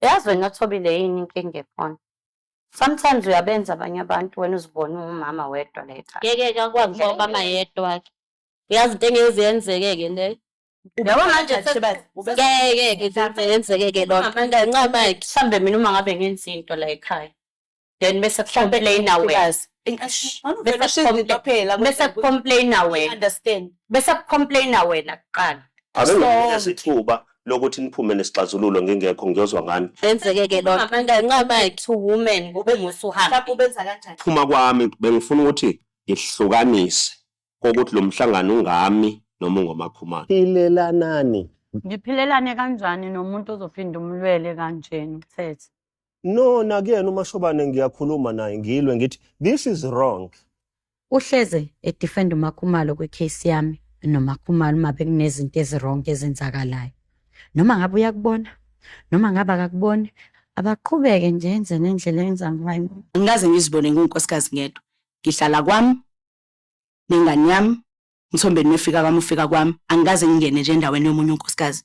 Yazi wena Thobile yini inkinga ekhona? Sometimes uyabenza abanye abantu wena uzibona umama wedwa la ekhaya. Ngeke akwazi ngoba mama yedwa ke. Uyazi into engezenzeke le. Yabo manje Ngeke yenzeke lo. Ngincama mhlambe mina uma ngabe ngenza into la ekhaya. Then bese complain away. Bese complain away. Understand. Bese complain wena kuqala. Abengesithuba lokuthi niphume nesixazululo ngingekho ngiyozwa ngani. yenzeke lo. Ngincama Two women kube ngusuhamba. Mhlawumbe ubenza kanjani? Phuma kwami bengifuna ukuthi ihlukanise kokuthi lo mhlangano ungami noma ngomakhumana. Ilelanani. Ngiphilelane kanjani nomuntu ozophinda umlwele kanjena uthethe? No, nakuyena uMashobane ngiyakhuluma naye ngilwe ngithi this is wrong. Uhleze edefend uMakhumalo kwecase yami noMakhumalo uma bekunezinto ezirong ezenzakalayo. Noma ngabe uyakubona noma ngabe akakuboni abaqhubeke nje enze nendlela enza ngayo. Ngikaze ngizibone nginkosikazi ngedwa. Ngihlala kwami nengane yami. Mthombeni mefika kwami ufika kwami. Angikaze ngingene nje endaweni yomunye unkosikazi.